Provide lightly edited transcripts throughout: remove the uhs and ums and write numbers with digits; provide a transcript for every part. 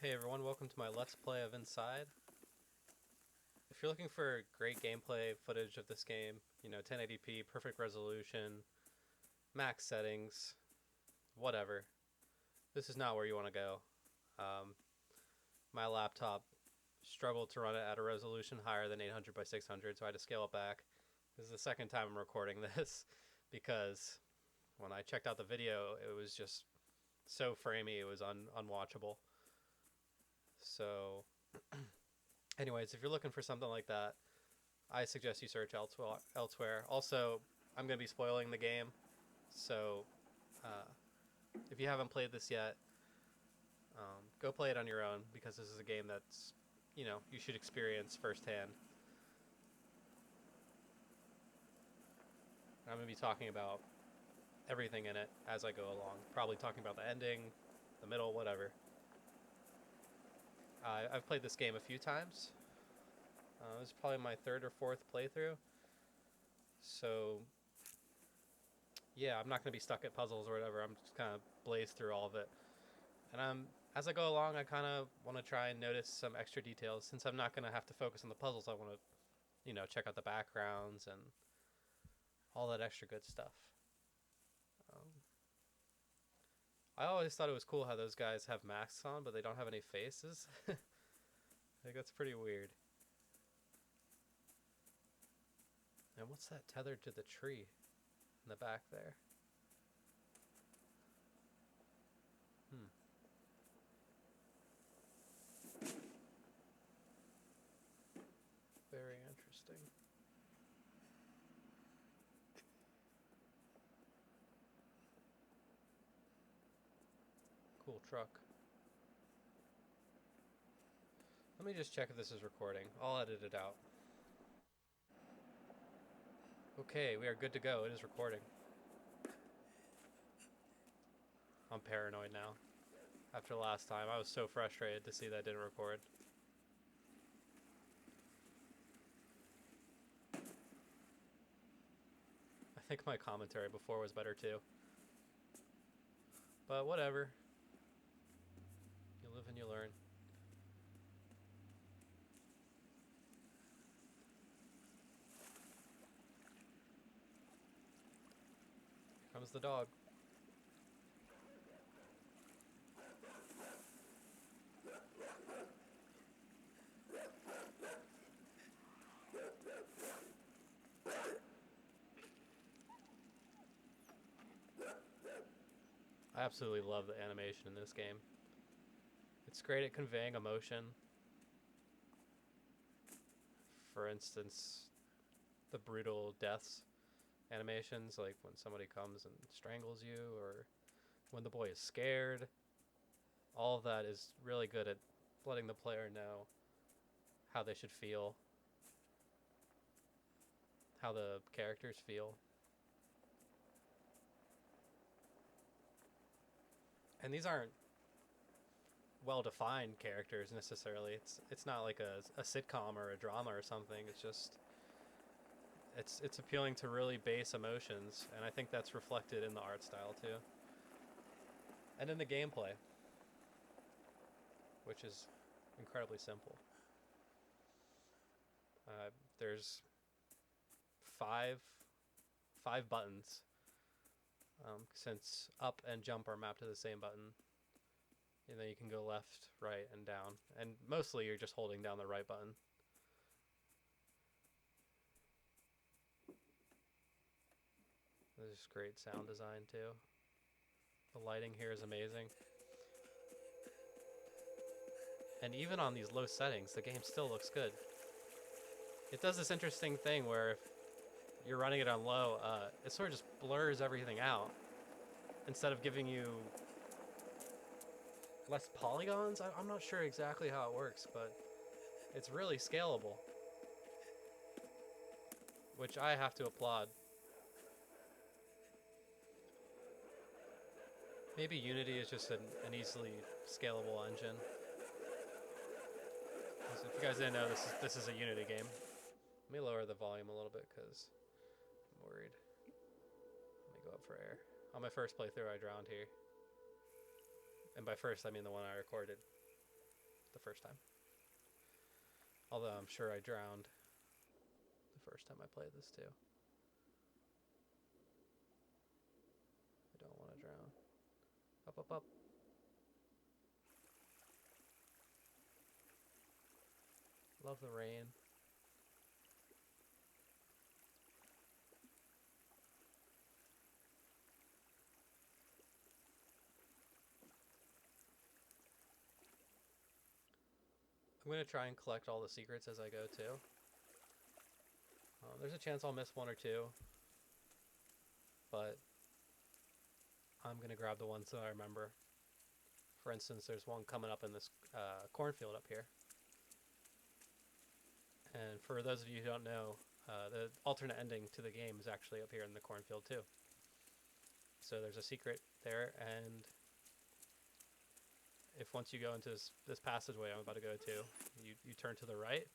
Hey everyone, welcome to my Let's Play of Inside. If you're looking for great gameplay footage of this game, 1080p, perfect resolution, max settings, whatever, this is not where you want to go. Um, my laptop struggled to run it at a resolution higher than 800 by 600, so I had to scale it back. This is the second time I'm recording this because when I checked out the video, it was just so framey, it was unwatchable. So anyways, if you're looking for something like that, I suggest you search elsewhere. Also, I'm going to be spoiling the game, so uh, if you haven't played this yet, go play it on your own because this is a game that's, you should experience firsthand. And I'm going to be talking about everything in it as I go along. Probably talking about the ending, the middle, whatever. I've played this game a few times. This is probably my third or fourth playthrough. So yeah, I'm not going to be stuck at puzzles or whatever. I'm just kind of blaze through all of it. And as I go along, I kind of want to try and notice some extra details. Since I'm not going to have to focus on the puzzles, I want to, check out the backgrounds and all that extra good stuff. Um, I always thought it was cool how those guys have masks on, but they don't have any faces. I think that's pretty weird. And what's that tethered to the tree in the back there? Hmm. Very interesting. Cool truck. Let me just check if this is recording. I'll edit it out. Okay, we are good to go. It is recording. I'm paranoid now. After last time, I was so frustrated to see that it didn't record. I think my commentary before was better too. But whatever. You live and you learn. Here comes the dog. I absolutely love the animation in this game. It's great at conveying emotion. For instance, the brutal deaths animations, like when somebody comes and strangles you, or when the boy is scared. All of that is really good at letting the player know how they should feel, how the characters feel. And these aren't well-defined characters necessarily. It's not like a sitcom or a drama or something. It's just it's appealing to really base emotions, and I think that's reflected in the art style too, and in the gameplay, which is incredibly simple. There's five five buttons, since up and jump are mapped to the same button. And then you can go left, right, and down. And mostly you're just holding down the right button. This is great sound design too. The lighting here is amazing. And even on these low settings, the game still looks good. It does this interesting thing where if you're running it on low, it sort of just blurs everything out. Instead of giving you less polygons, I'm not sure exactly how it works, but it's really scalable. Which I have to applaud. Maybe Unity is just an easily scalable engine. So if you guys didn't know, this is a Unity game. Let me lower the volume a little bit because I'm worried. Let me go up for air. On my first playthrough, I drowned here. And by first, I mean the one I recorded. the first time. Although I'm sure I drowned the first time I played this too. I don't want to drown. Up, up, up. Love the rain. I'm going to try and collect all the secrets as I go too. There's a chance I'll miss one or two, but I'm going to grab the ones that I remember. For instance, there's one coming up in this cornfield up here. And for those of you who don't know, the alternate ending to the game is actually up here in the cornfield too. So there's a secret there, and if once you go into this passageway I'm about to go to, you turn to the right,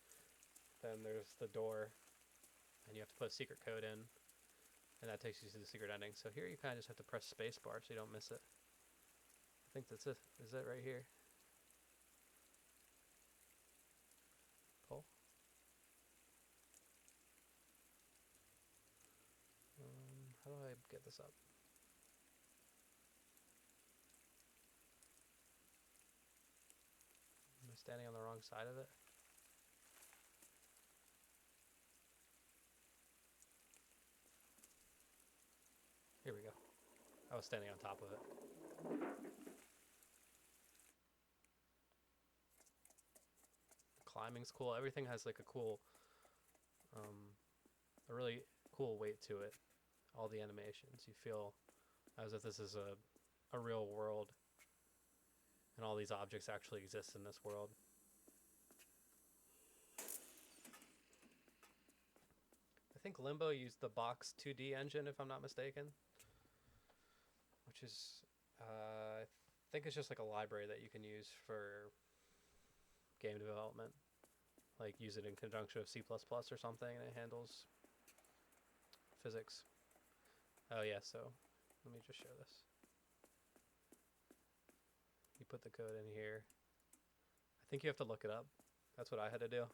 then there's the door, and you have to put a secret code in, and that takes you to the secret ending. So here you kind of just have to press spacebar so you don't miss it. I think that's it. Is it right here? Pull. How do I get this up? Am I standing on the wrong side of it? Here we go. I was standing on top of it. Climbing's cool. Everything has like a cool, a really cool weight to it. All the animations. You feel as if this is a real world, and all these objects actually exist in this world. I think Limbo used the Box 2D engine, if I'm not mistaken, which is, I think it's just like a library that you can use for game development. Like use it in conjunction with C++ or something, and it handles physics. Oh yeah, so let me just show this. You put the code in here. I think you have to look it up. That's what I had to do.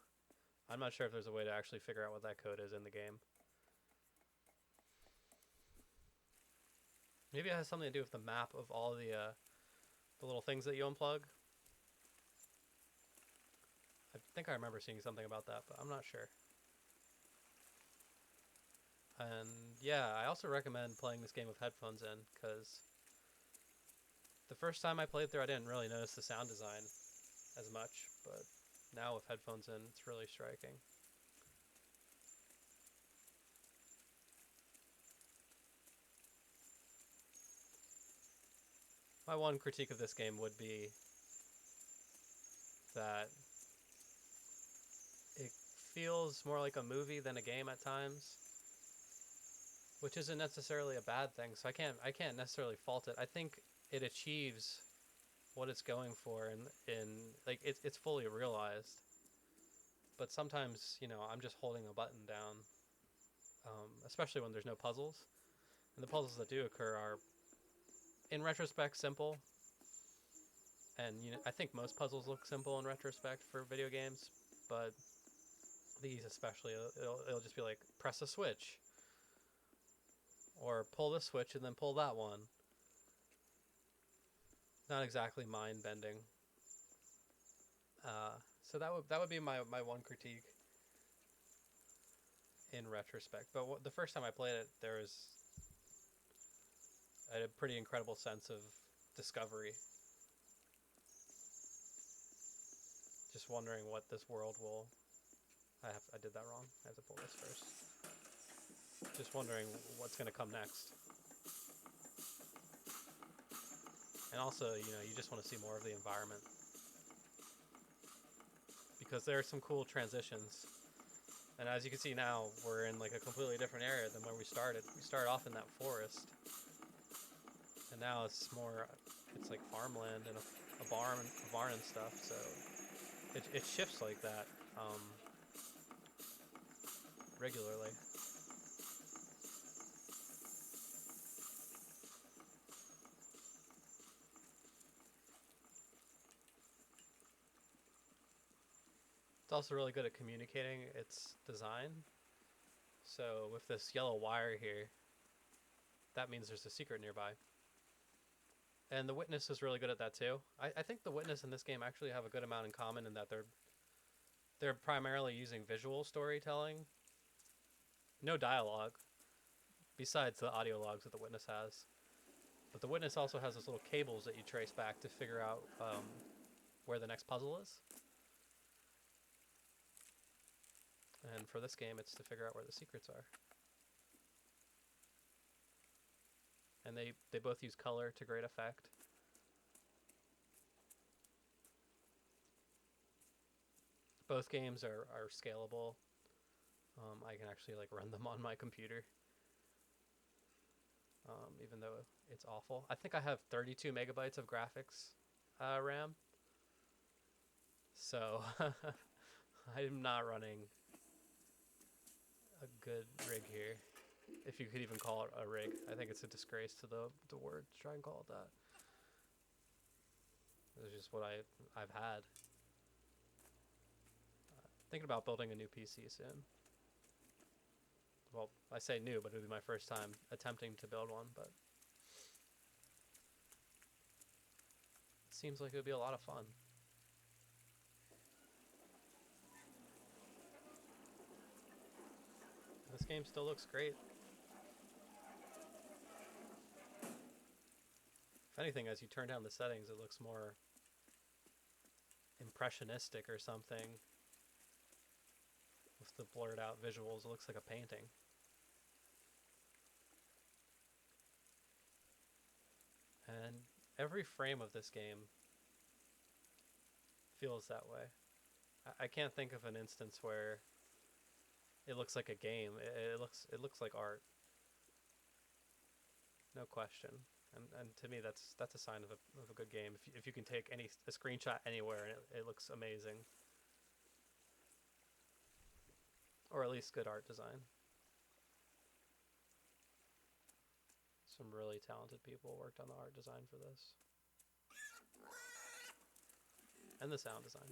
I'm not sure if there's a way to actually figure out what that code is in the game. Maybe it has something to do with the map of all the little things that you unplug. I think I remember seeing something about that, but I'm not sure. And yeah, I also recommend playing this game with headphones in, because the first time I played through I didn't really notice the sound design as much, but now with headphones in it's really striking. My one critique of this game would be that it feels more like a movie than a game at times, which isn't necessarily a bad thing, so I can't necessarily fault it. I think it achieves what it's going for, and like it's fully realized. But sometimes, you know, I'm just holding a button down, especially when there's no puzzles. And the puzzles that do occur are, in retrospect, simple. And you know, I think most puzzles look simple in retrospect for video games, but these especially, it'll just be like, press a switch, or pull this switch and then pull that one. Not exactly mind-bending. So that would be my one critique in retrospect. But the first time I played it, I had a pretty incredible sense of discovery. Just wondering what this world will... I did that wrong. I have to pull this first. Just wondering what's going to come next. And also, you know, you just want to see more of the environment, because there are some cool transitions. And as you can see now, we're in like a completely different area than where we started. We started off in that forest, and now it's like farmland and a barn and stuff. So it shifts like that regularly. It's also really good at communicating its design. So with this yellow wire here, that means there's a secret nearby. And the witness is really good at that too. I think the witness in this game actually have a good amount in common in that they're primarily using visual storytelling, no dialogue, besides the audio logs that the witness has. But the witness also has those little cables that you trace back to figure out where the next puzzle is. And for this game, it's to figure out where the secrets are. And they both use color to great effect. Both games are scalable. I can actually like run them on my computer. Even though it's awful. I think I have 32 megabytes of graphics RAM. So I'm not running a good rig here. If you could even call it a rig. I think it's a disgrace to the word to try and call it that. It's just what I've had. Thinking about building a new PC soon. Well, I say new, but it would be my first time attempting to build one, but it seems like it would be a lot of fun. This game still looks great. If anything, as you turn down the settings, it looks more impressionistic or something. With the blurred out visuals, it looks like a painting. And every frame of this game feels that way. I can't think of an instance where it looks like a game. It looks like art. No question. And to me, that's a sign of a good game. If you can take a screenshot anywhere and it looks amazing, or at least good art design. Some really talented people worked on the art design for this, and the sound design.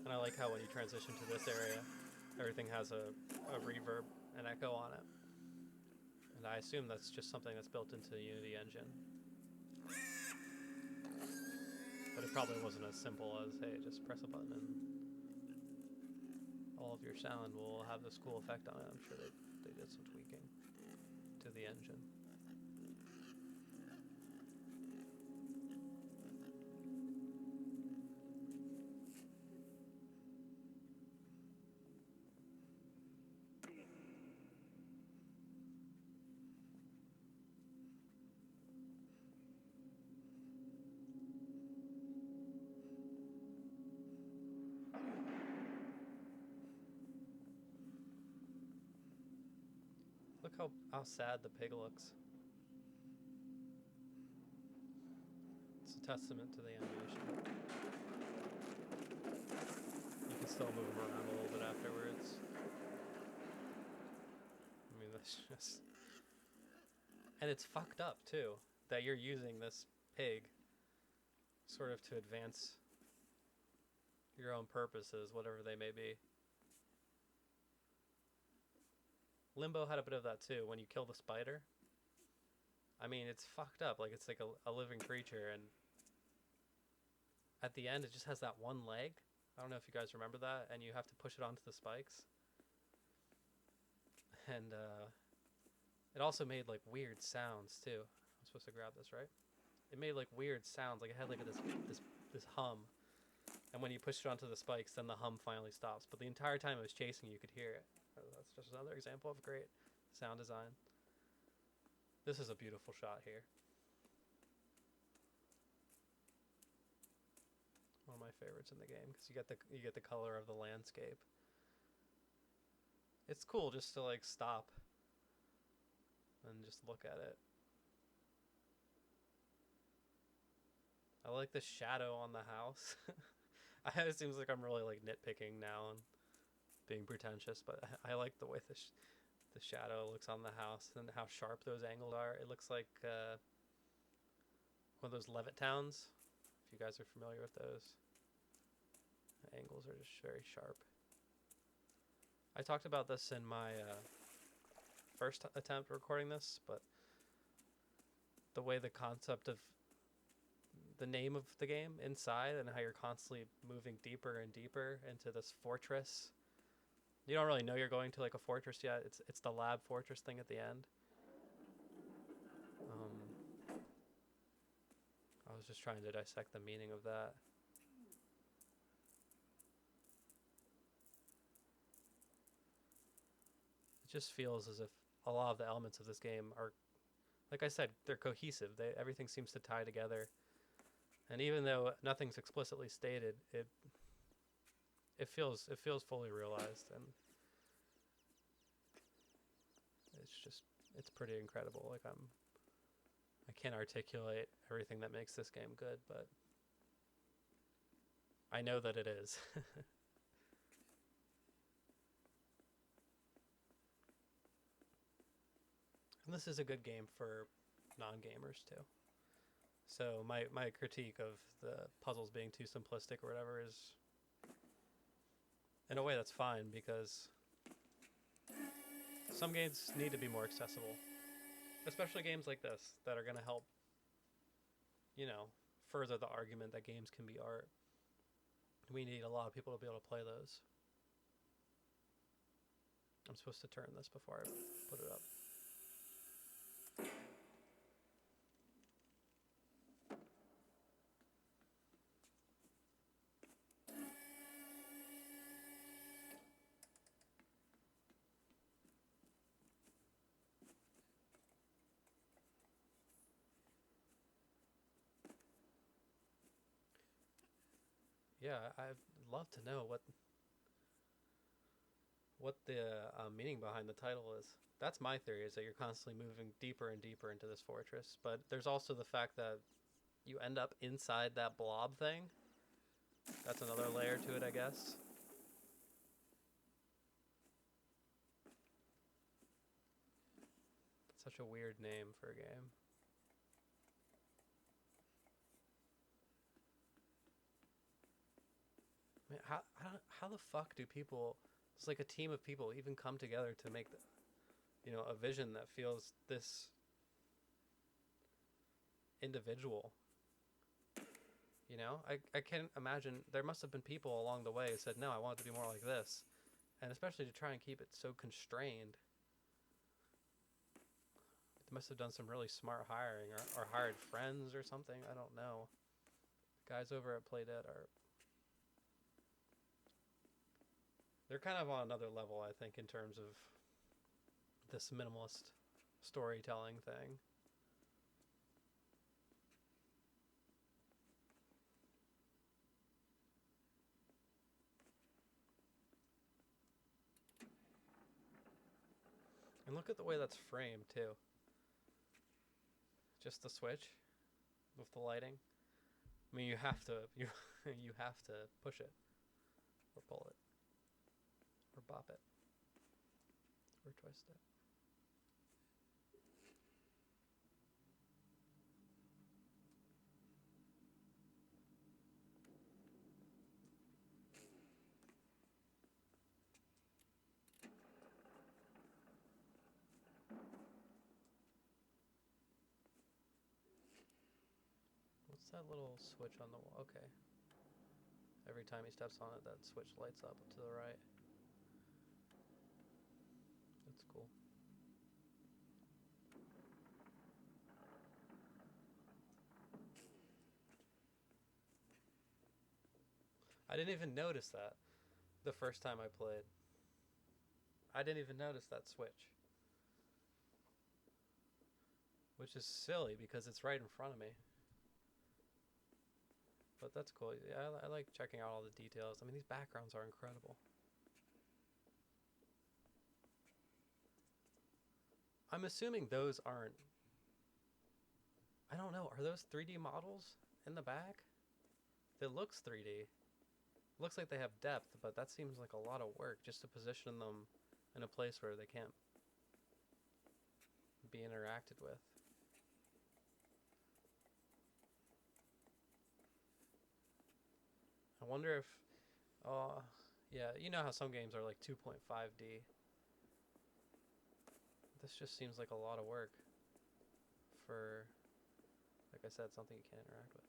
And I like how when you transition to this area, everything has a reverb and echo on it. And I assume that's just something that's built into the Unity engine. But it probably wasn't as simple as, hey, just press a button and all of your sound will have this cool effect on it. I'm sure they did some tweaking to the engine. Look how sad the pig looks. It's a testament to the animation. You can still move them around a little bit afterwards. I mean, that's just... And it's fucked up, too, that you're using this pig sort of to advance your own purposes, whatever they may be. Limbo had a bit of that too. When you kill the spider, I mean, it's fucked up. Like, it's like a living creature, and at the end, it just has that one leg. I don't know if you guys remember that, and you have to push it onto the spikes. And it also made like weird sounds too. I'm supposed to grab this, right? It made like weird sounds. Like it had like this hum. And when you pushed it onto the spikes, then the hum finally stops. But the entire time it was chasing you, you could hear it. That's just another example of great sound design. This is a beautiful shot here. One of my favorites in the game because you get the color of the landscape. It's cool just to like stop and just look at it. I I like the shadow on the house. It seems like I'm really like nitpicking now and being pretentious, but I like the way the shadow looks on the house and how sharp those angles are. It looks like one of those Levitt towns. If you guys are familiar with those, the angles are just very sharp. I talked about this in my first attempt recording this, but the way the concept of the name of the game inside and how you're constantly moving deeper and deeper into this fortress. You don't really know you're going to like a fortress yet. It's the lab fortress thing at the end. I was just trying to dissect the meaning of that. It just feels as if a lot of the elements of this game are, like I said, they're cohesive. Everything seems to tie together. And even though nothing's explicitly stated, it feels fully realized, and it's pretty incredible. Like I can't articulate everything that makes this game good, but I know that it is. And this is a good game for non-gamers too. So my critique of the puzzles being too simplistic or whatever is, in a way, that's fine, because some games need to be more accessible, especially games like this that are going to help, further the argument that games can be art. We need a lot of people to be able to play those. I'm supposed to turn this before I put it up. Yeah, I'd love to know what the meaning behind the title is. That's my theory, is that you're constantly moving deeper and deeper into this fortress. But there's also the fact that you end up inside that blob thing. That's another layer to it, I guess. Such a weird name for a game. I mean, how the fuck do people? It's like a team of people even come together to make a vision that feels this individual. I can't imagine. There must have been people along the way who said, no, I want it to be more like this. And especially to try and keep it so constrained. They must have done some really smart hiring, or hired friends or something. I don't know. The guys over at Playdead they're kind of on another level, I think, in terms of this minimalist storytelling thing. And look at the way that's framed too. Just the switch with the lighting. I mean, you have to you have to push it or pull it or bop it or twist it. What's that little switch on the wall? Okay. Every time he steps on it, that switch lights up to the right. That's cool. I didn't even notice that the first time I played. I didn't even notice that switch. Which is silly because it's right in front of me. But that's cool. Yeah, I like checking out all the details. I mean, these backgrounds are incredible. I'm assuming those aren't... I don't know. Are those 3D models in the back? It looks 3D. It looks like they have depth, but that seems like a lot of work just to position them in a place where they can't be interacted with. I wonder if, yeah, you know how some games are like 2.5D. This just seems like a lot of work for, like I said, something you can't interact with.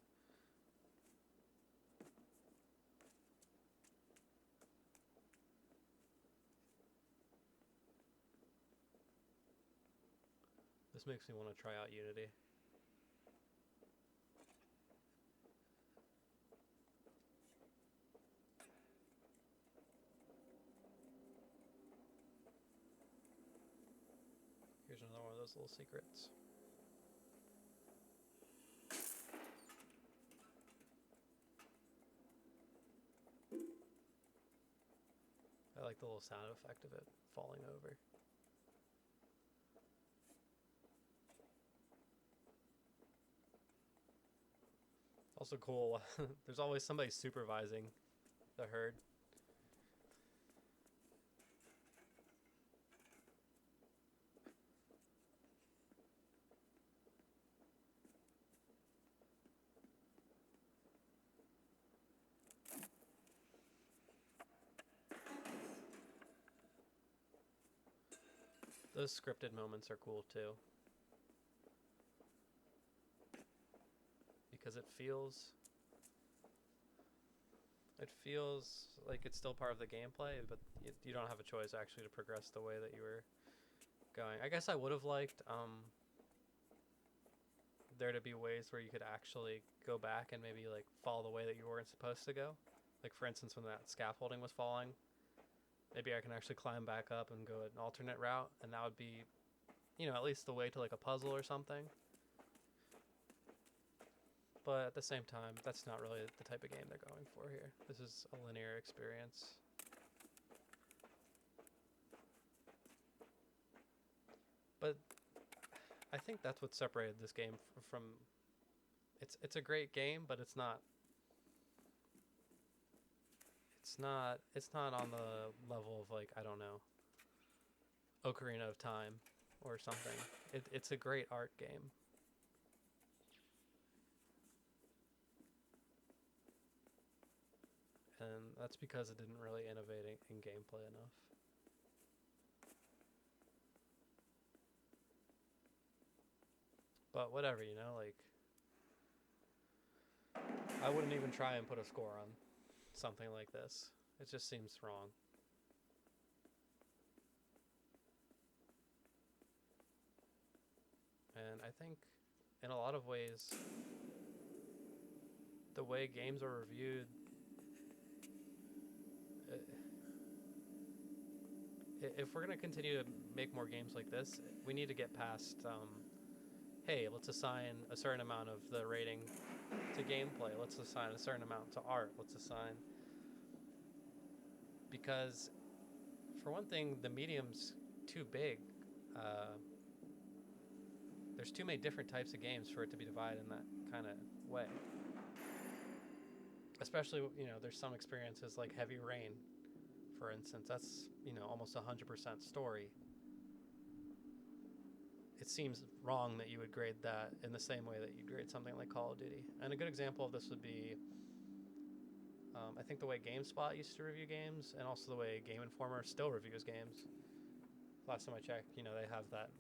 This makes me want to try out Unity. Here's another one of those little secrets. I like the little sound effect of it falling over. Also cool, there's always somebody supervising the herd. Those scripted moments are cool too. Because it feels like it's still part of the gameplay, but you don't have a choice actually to progress the way that you were going. I guess I would have liked there to be ways where you could actually go back and maybe like follow the way that you weren't supposed to go. Like for instance, when that scaffolding was falling, maybe I can actually climb back up and go an alternate route, and that would be, you know, at least the way to like a puzzle or something. But at the same time, that's not really the type of game they're going for here. This is a linear experience. But I think that's what separated this game from. It's a great game, but it's not on the level of like, I don't know, Ocarina of Time or something. It's a great art game. And that's because it didn't really innovate in gameplay enough. But whatever, you know, like I wouldn't even try and put a score on something like this. It just seems wrong. And I think in a lot of ways, the way games are reviewed, if we're going to continue to make more games like this, we need to get past, hey, let's assign a certain amount of the rating to gameplay. Let's assign a certain amount to art. Let's assign... Because, for one thing, the medium's too big. There's too many different types of games for it to be divided in that kind of way. Especially, you know, there's some experiences like Heavy Rain, for instance. That's, you know, almost 100% story. It seems wrong that you would grade that in the same way that you'd grade something like Call of Duty. And a good example of this would be, I think the way GameSpot used to review games, and also the way Game Informer still reviews games. Last time I checked, you know, they have that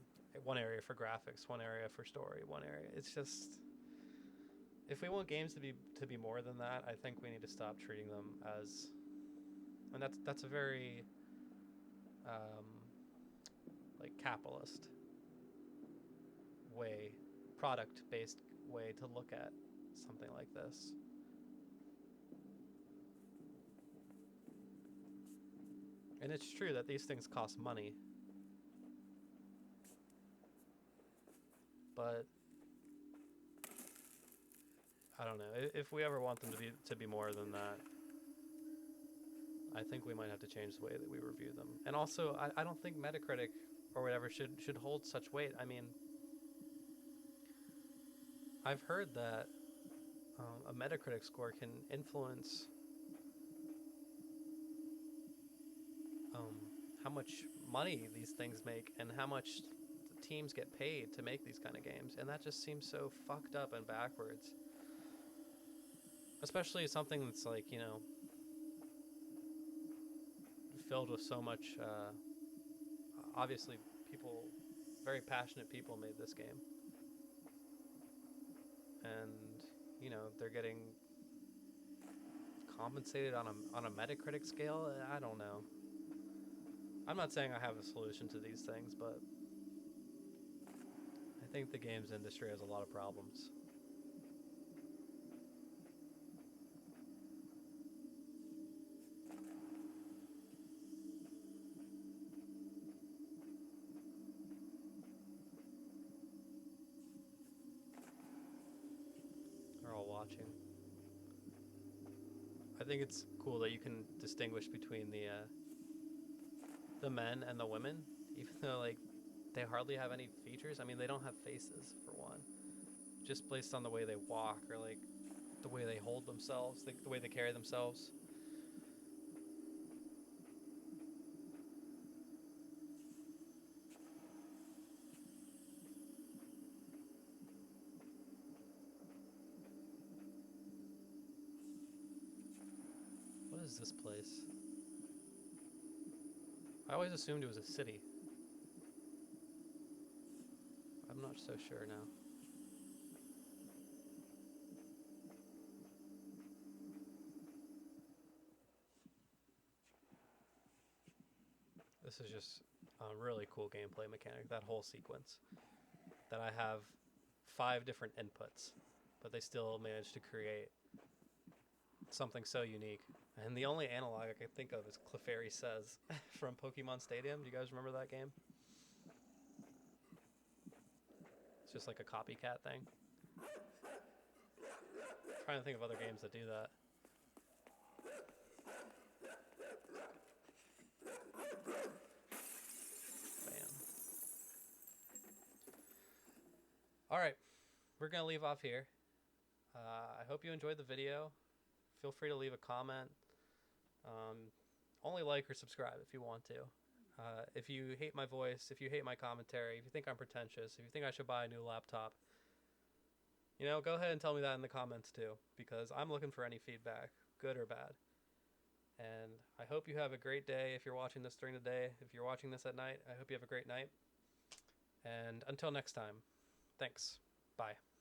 one area for graphics, one area for story, one area. It's just, if we want games to be more than that, I think we need to stop treating them as, and that's a very like capitalist way, product-based way to look at something like this. And it's true that these things cost money, but I don't know, if we ever want them to be more than that, I think we might have to change the way that we review them. And also, I don't think Metacritic or whatever should hold such weight. I mean, I've heard that a Metacritic score can influence um, how much money these things make and how much the teams get paid to make these kind of games, and that just seems so fucked up and backwards. Especially something that's like, you know, filled with so much. Obviously, people, very passionate people, made this game, and you know they're getting compensated on a Metacritic scale. I don't know. I'm not saying I have a solution to these things, but I think the games industry has a lot of problems. They're all watching. I think it's cool that you can distinguish between the men and the women, even though like they hardly have any features. I mean, they don't have faces for one, just based on the way they walk or like the way they hold themselves, the way they carry themselves. What is this place? I always assumed it was a city. I'm not so sure now. This is just a really cool gameplay mechanic, that whole sequence. That I have 5 different inputs, but they still manage to create something so unique. And the only analog I can think of is Clefairy Says from Pokemon Stadium. Do you guys remember that game? It's just like a copycat thing. I'm trying to think of other games that do that. Bam. Alright, we're going to leave off here. I hope you enjoyed the video. Feel free to leave a comment. Only like or subscribe if you want to. If you hate my voice, if you hate my commentary, if you think I'm pretentious, if you think I should buy a new laptop, you know, go ahead and tell me that in the comments too, because I'm looking for any feedback, good or bad. And I hope you have a great day if you're watching this during the day. If you're watching this at night, I hope you have a great night. And until next time, thanks. Bye.